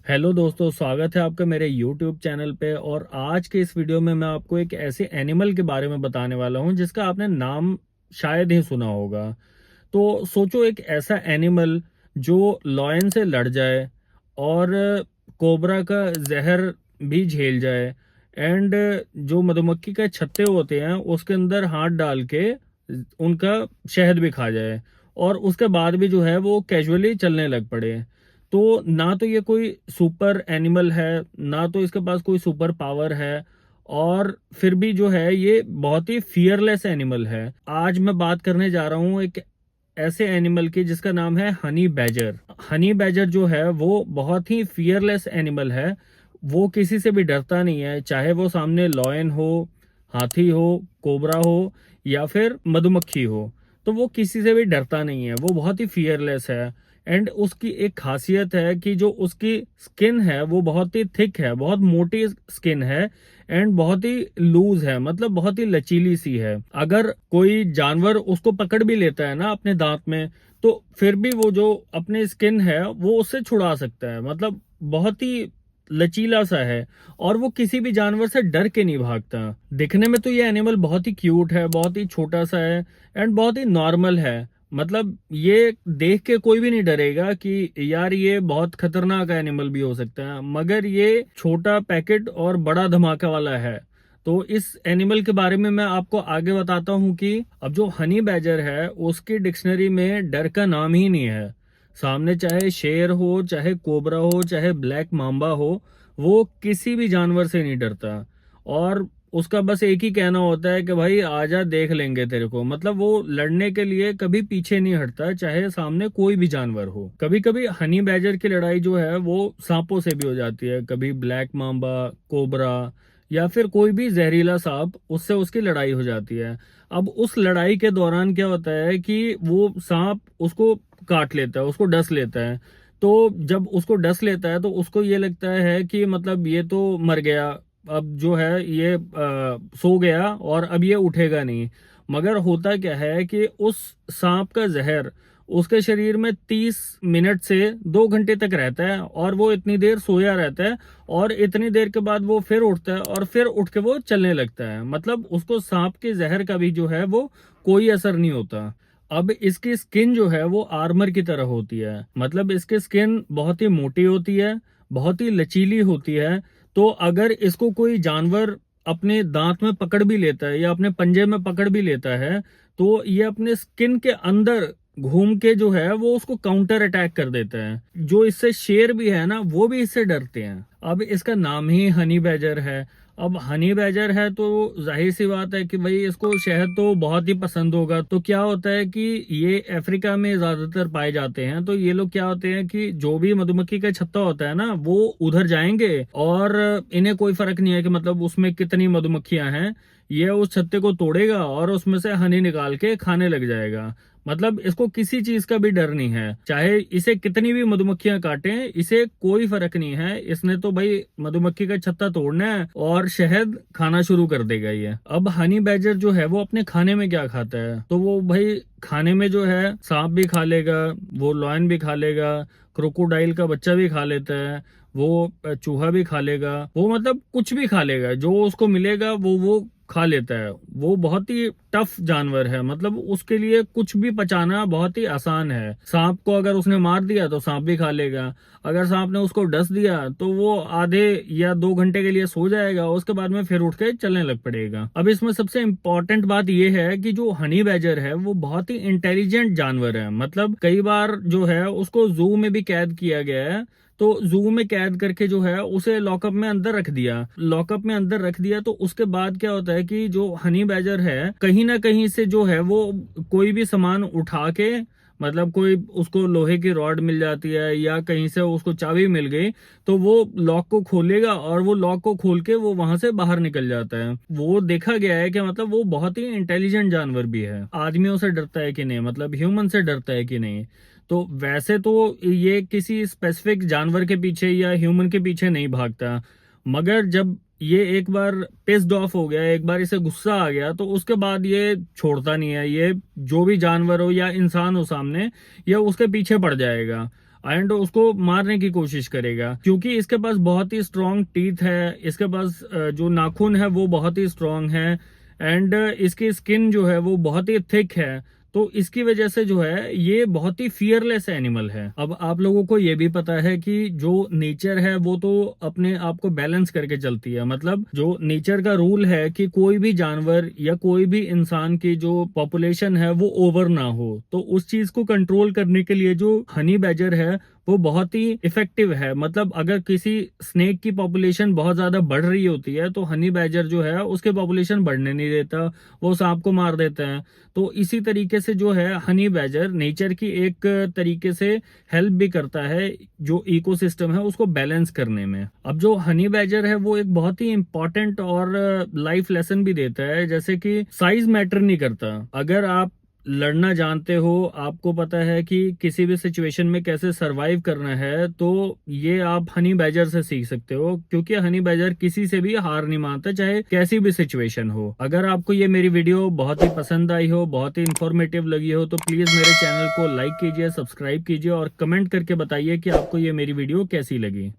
Hello दोस्तों, स्वागत है आपका मेरे YouTube चैनल पे। और आज के इस वीडियो में मैं आपको एक ऐसे एनिमल के बारे में बताने वाला हूं जिसका आपने नाम शायद ही सुना होगा। तो सोचो, एक ऐसा एनिमल जो लॉयन से लड़ जाए और कोबरा का जहर भी झेल जाए, एंड जो मधुमक्खी के छत्ते होते हैं उसके अंदर हाथ डाल के उनका शहद भी खा जाए, और उसके बाद भी जो है वो कैजुअली चलने लग पड़े। तो ना तो ये कोई सुपर एनिमल है, ना तो इसके पास कोई सुपर पावर है, और फिर भी जो है ये बहुत ही फियरलेस एनिमल है। आज मैं बात करने जा रहा हूँ एक ऐसे एनिमल की जिसका नाम है हनी बैजर। हनी बैजर जो है वो बहुत ही फियरलेस एनिमल है। वो किसी से भी डरता नहीं है, चाहे वो सामने लॉयन हो, हाथी हो, कोबरा हो या फिर मधुमक्खी हो। तो वो किसी से भी डरता नहीं है, वो बहुत ही फियरलेस है। एंड उसकी एक खासियत है कि जो उसकी स्किन है वो बहुत ही थिक है, बहुत मोटी स्किन है, एंड बहुत ही लूज है, मतलब बहुत ही लचीली सी है। अगर कोई जानवर उसको पकड़ भी लेता है ना अपने दांत में, तो फिर भी वो जो अपने स्किन है वो उससे छुड़ा सकता है। मतलब बहुत ही लचीला सा है, और वो किसी भी जानवर से डर के नहीं भागता। दिखने में तो ये एनिमल बहुत ही क्यूट है, बहुत ही छोटा सा है, एंड बहुत ही नॉर्मल है। मतलब ये देख के कोई भी नहीं डरेगा कि यार ये बहुत खतरनाक एनिमल भी हो सकता है, मगर ये छोटा पैकेट और बड़ा धमाका वाला है। तो इस एनिमल के बारे में मैं आपको आगे बताता हूँ कि अब जो हनी बैजर है उसकी डिक्शनरी में डर का नाम ही नहीं है। सामने चाहे शेर हो, चाहे कोबरा हो, चाहे ब्लैक मांबा हो, वो किसी भी जानवर से नहीं डरता। और उसका बस एक ही कहना होता है कि भाई आजा, देख लेंगे तेरे को। मतलब वो लड़ने के लिए कभी पीछे नहीं हटता, चाहे सामने कोई भी जानवर हो। कभी कभी हनी बैजर की लड़ाई जो है वो सांपों से भी हो जाती है, कभी ब्लैक मांबा, कोबरा या फिर कोई भी जहरीला सांप, उससे उसकी लड़ाई हो जाती है। अब उस लड़ाई के दौरान क्या होता है कि वो सांप उसको काट लेता है, उसको डस लेता है। तो जब उसको डस लेता है तो उसको ये लगता है कि मतलब ये तो मर गया, अब जो है ये सो गया और अब ये उठेगा नहीं। मगर होता क्या है कि उस सांप का जहर उसके शरीर में 30 मिनट से 2 घंटे तक रहता है, और वो इतनी देर सोया रहता है, और इतनी देर के बाद वो फिर उठता है और फिर उठ के वो चलने लगता है। मतलब उसको सांप के जहर का भी जो है वो कोई असर नहीं होता। अब इसकी स्किन जो है वो आर्मर की तरह होती है, मतलब इसकी स्किन बहुत ही मोटी होती है, बहुत ही लचीली होती है। तो अगर इसको कोई जानवर अपने दांत में पकड़ भी लेता है या अपने पंजे में पकड़ भी लेता है, तो ये अपने स्किन के अंदर घूम के जो है वो उसको काउंटर अटैक कर देता है। जो इससे शेर भी है ना, वो भी इससे डरते हैं। अब इसका नाम ही हनी बैजर है। अब हनी बैजर है तो जाहिर सी बात है कि भाई इसको शहद तो बहुत ही पसंद होगा। तो क्या होता है कि ये अफ्रीका में ज्यादातर पाए जाते हैं। तो ये लोग क्या होते हैं कि जो भी मधुमक्खी का छत्ता होता है ना, वो उधर जाएंगे, और इन्हें कोई फर्क नहीं है कि मतलब उसमें कितनी मधुमक्खियां हैं। ये उस छत्ते को तोड़ेगा और उसमें से हनी निकाल के खाने लग जाएगा। मतलब इसको किसी चीज का भी डर नहीं है, चाहे इसे कितनी भी मधुमक्खियां काटें, इसे कोई फर्क नहीं है। इसने तो भाई मधुमक्खी का छत्ता तोड़ना है और शहद खाना शुरू कर देगा ये। अब हनी बैजर जो है वो अपने खाने में क्या खाता है, तो वो भाई खाने में जो है सांप भी खा लेगा, वो लॉयन भी खा लेगा, क्रोकोडाइल का बच्चा भी खा लेता है, वो चूहा भी खा लेगा, वो मतलब कुछ भी खा लेगा, जो उसको मिलेगा वो खा लेता है। वो बहुत ही टफ जानवर है, मतलब उसके लिए कुछ भी पचाना बहुत ही आसान है। सांप को अगर उसने मार दिया तो सांप भी खा लेगा। अगर सांप ने उसको डस दिया तो वो आधे या 2 घंटे के लिए सो जाएगा, उसके बाद में फिर उठ के चलने लग पड़ेगा। अब इसमें सबसे इम्पोर्टेंट बात यह है कि जो हनी बैजर है वो बहुत ही इंटेलिजेंट जानवर है। मतलब कई बार जो है उसको जू में भी कैद किया गया है। तो जू में कैद करके जो है उसे लॉकअप में अंदर रख दिया। लॉकअप में अंदर रख दिया तो उसके बाद क्या होता है कि जो हनी बैजर है कहीं ना कहीं से जो है वो कोई भी सामान उठा के, मतलब कोई उसको लोहे की रॉड मिल जाती है या कहीं से उसको चाबी मिल गई, तो वो लॉक को खोलेगा और वो लॉक को खोल के वो वहां से बाहर निकल जाता है। वो देखा गया है कि मतलब वो बहुत ही इंटेलिजेंट जानवर भी है। आदमियों से डरता है कि नहीं, मतलब ह्यूमन से डरता है कि नहीं। तो वैसे तो ये किसी स्पेसिफिक जानवर के पीछे या ह्यूमन के पीछे नहीं भागता, मगर जब ये एक बार पिस्ड ऑफ हो गया, एक बार इसे गुस्सा आ गया, तो उसके बाद ये छोड़ता नहीं है। ये जो भी जानवर हो या इंसान हो सामने, ये उसके पीछे पड़ जाएगा। एंड उसको मारने की कोशिश करेगा, क्योंकि इसके पास बहुत ही स्ट्रॉन्ग टीथ है, इसके पास जो नाखून है वो बहुत ही स्ट्रॉन्ग है, एंड इसकी स्किन जो है वो बहुत ही थिक है। तो इसकी वजह से जो है ये बहुत ही फियरलेस एनिमल है। अब आप लोगों को ये भी पता है कि जो नेचर है वो तो अपने आप को बैलेंस करके चलती है। मतलब जो नेचर का रूल है कि कोई भी जानवर या कोई भी इंसान की जो पॉपुलेशन है वो ओवर ना हो, तो उस चीज को कंट्रोल करने के लिए जो हनी बैजर है वो बहुत ही इफेक्टिव है। मतलब अगर किसी स्नेक की पॉपुलेशन बहुत ज्यादा बढ़ रही होती है तो हनी बैजर जो है उसके पॉपुलेशन बढ़ने नहीं देता, वो सांप को मार देते हैं। तो इसी तरीके से जो है हनी बैजर नेचर की एक तरीके से हेल्प भी करता है जो इकोसिस्टम है उसको बैलेंस करने में। अब जो हनी बैजर है वो एक बहुत ही इंपॉर्टेंट और लाइफ लेसन भी देता है, जैसे कि साइज मैटर नहीं करता। अगर आप लड़ना जानते हो, आपको पता है कि किसी भी सिचुएशन में कैसे सरवाइव करना है, तो ये आप हनी बैजर से सीख सकते हो, क्योंकि हनी बैजर किसी से भी हार नहीं मानता, चाहे कैसी भी सिचुएशन हो। अगर आपको ये मेरी वीडियो बहुत ही पसंद आई हो, बहुत ही इंफॉर्मेटिव लगी हो, तो प्लीज मेरे चैनल को लाइक कीजिए, सब्सक्राइब कीजिए और कमेंट करके बताइए कि आपको ये मेरी वीडियो कैसी लगी।